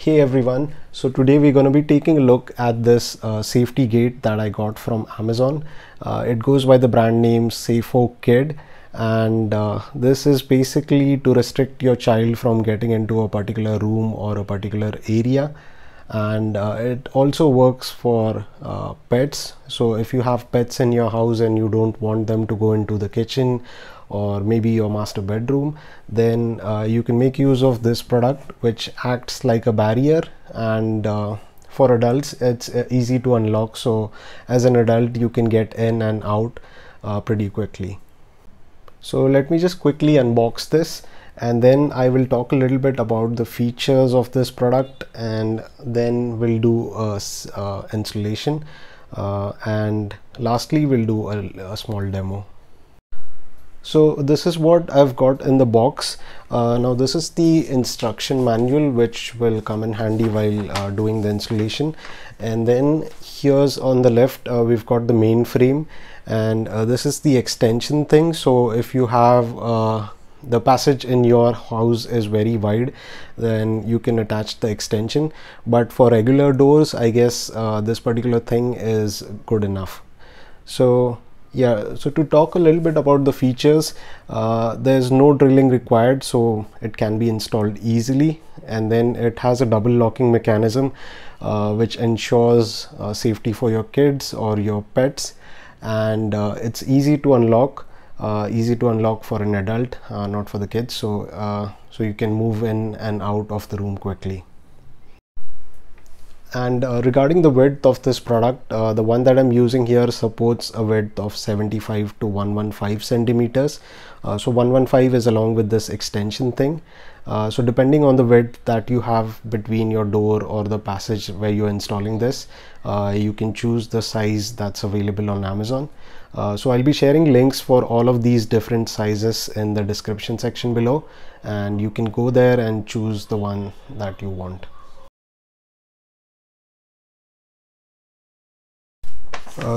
Hey everyone, so today we're going to be taking a look at this safety gate that I got from Amazon. It goes by the brand name Safo Kid, and this is basically to restrict your child from getting into a particular room or a particular area. And it also works for pets. So if you have pets in your house and you don't want them to go into the kitchen or maybe your master bedroom, then you can make use of this product, which acts like a barrier. And for adults it's easy to unlock, so as an adult you can get in and out pretty quickly. So let me just quickly unbox this, and then I will talk a little bit about the features of this product, and then we'll do a installation, and lastly we'll do a small demo. So this is what I've got in the box. Now this is the instruction manual, which will come in handy while doing the installation. And then here's on the left we've got the main frame, and this is the extension thing. So if you have the passage in your house is very wide, then you can attach the extension, but for regular doors I guess this particular thing is good enough. So yeah, so to talk a little bit about the features, there's no drilling required, so it can be installed easily. And then it has a double locking mechanism which ensures safety for your kids or your pets, and it's easy to unlock for an adult, not for the kids, so you can move in and out of the room quickly. And regarding the width of this product, the one that I'm using here supports a width of 75 to 115 centimeters. So 115 is along with this extension thing. So depending on the width that you have between your door or the passage where you're installing this, you can choose the size that's available on Amazon. So I'll be sharing links for all of these different sizes in the description section below, and you can go there and choose the one that you want.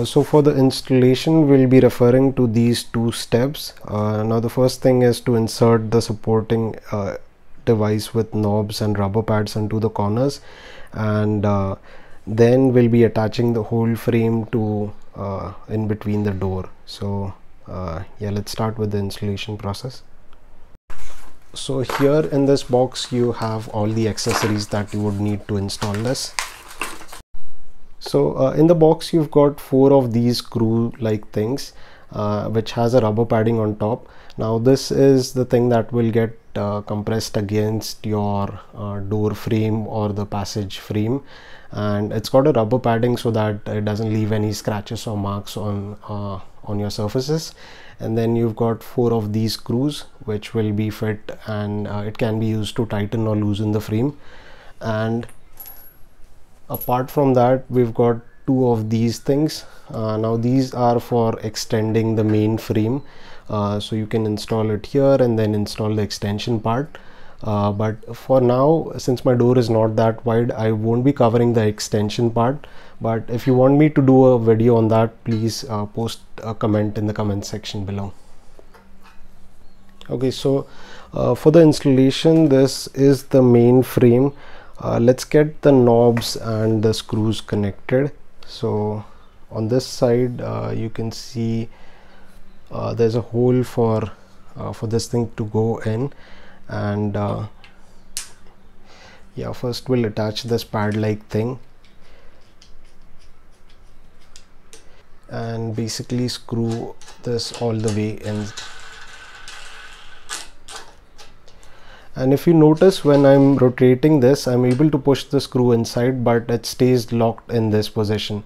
So for the installation, we'll be referring to these two steps. Now the first thing is to insert the supporting device with knobs and rubber pads into the corners, and then we'll be attaching the whole frame to in between the door. So yeah, let's start with the installation process. So here in this box you have all the accessories that you would need to install this. So in the box you've got 4 of these screw like things, which has a rubber padding on top. Now this is the thing that will get compressed against your door frame or the passage frame, and it's got a rubber padding so that it doesn't leave any scratches or marks on your surfaces. And then you've got 4 of these screws which will be fit, and it can be used to tighten or loosen the frame. And apart from that, we've got 2 of these things. Now these are for extending the main frame, so you can install it here and then install the extension part. But for now, since my door is not that wide, I won't be covering the extension part. But if you want me to do a video on that, please post a comment in the comment section below. Okay, so for the installation, this is the main frame. Let's get the knobs and the screws connected. So on this side you can see there's a hole for this thing to go in, and yeah, first we'll attach this pad like thing and basically screw this all the way in. And if you notice, when I'm rotating this, I'm able to push the screw inside, but it stays locked in this position.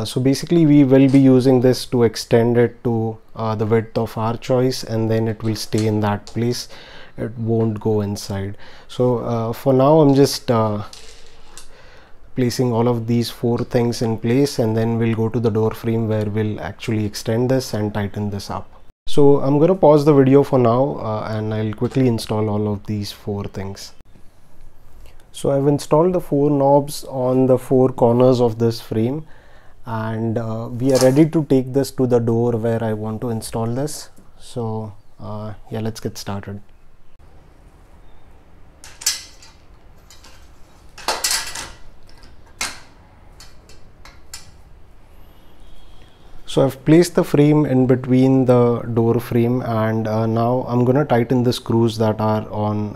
So basically we will be using this to extend it to the width of our choice, and then it will stay in that place. It won't go inside. So for now I'm just placing all of these 4 things in place, and then we'll go to the door frame where we'll actually extend this and tighten this up. So I'm going to pause the video for now, and I'll quickly install all of these 4 things. So I've installed the 4 knobs on the 4 corners of this frame, and we are ready to take this to the door where I want to install this. So yeah, let's get started. So I've placed the frame in between the door frame, and now I'm gonna tighten the screws that are on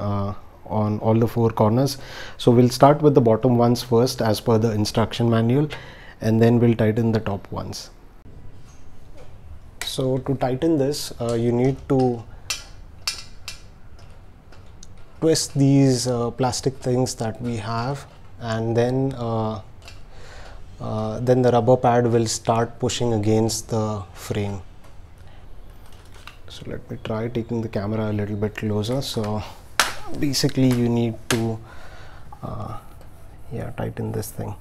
all the four corners. So we'll start with the bottom ones first as per the instruction manual, and then we'll tighten the top ones. So to tighten this, you need to twist these plastic things that we have, and then the rubber pad will start pushing against the frame. So let me try taking the camera a little bit closer. So basically you need to tighten this thing.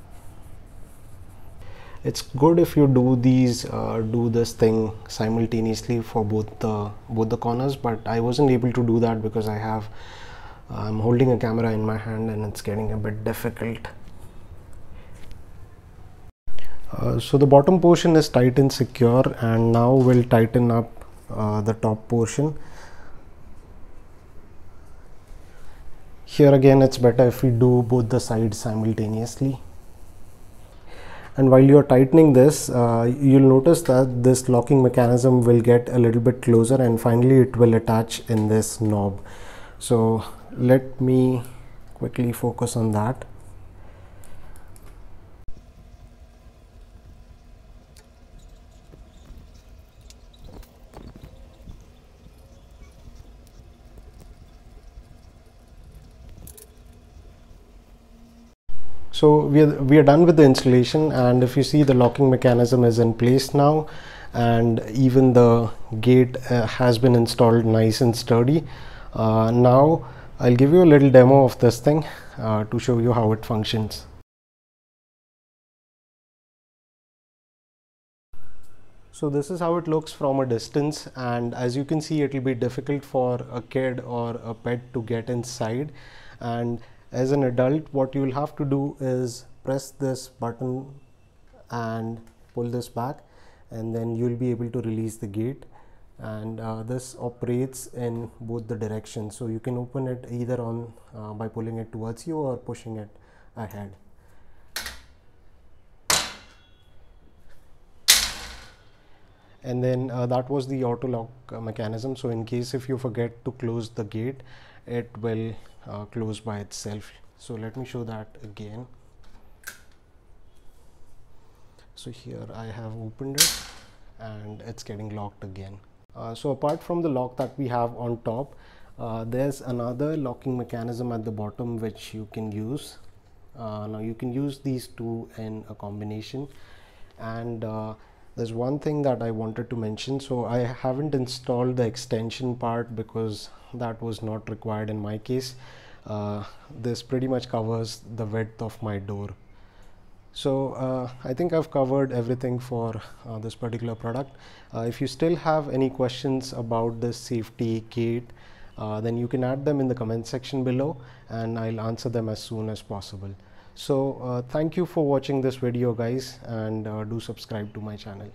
It's good if you do this thing simultaneously for both the corners, but I wasn't able to do that because I'm holding a camera in my hand and it's getting a bit difficult. So the bottom portion is tight and secure, and now we'll tighten up the top portion. Here again, it's better if we do both the sides simultaneously. And while you're tightening this, you'll notice that this locking mechanism will get a little bit closer, and finally it will attach in this knob. So let me quickly focus on that. So we are done with the installation, and if you see, the locking mechanism is in place now, and even the gate has been installed nice and sturdy. Now I'll give you a little demo of this thing to show you how it functions. So this is how it looks from a distance, and as you can see, it will be difficult for a kid or a pet to get inside. And as an adult, what you will have to do is press this button and pull this back, and then you'll be able to release the gate. And this operates in both the directions, so you can open it either on by pulling it towards you or pushing it ahead. And then that was the auto lock mechanism. So in case if you forget to close the gate, it will close by itself. So let me show that again. So here I have opened it and it's getting locked again. So apart from the lock that we have on top, there's another locking mechanism at the bottom which you can use. Now you can use these two in a combination, and there's one thing that I wanted to mention. So I haven't installed the extension part because that was not required in my case. This pretty much covers the width of my door. So I think I've covered everything for this particular product. If you still have any questions about this safety gate, then you can add them in the comment section below and I'll answer them as soon as possible. So thank you for watching this video, guys, and do subscribe to my channel.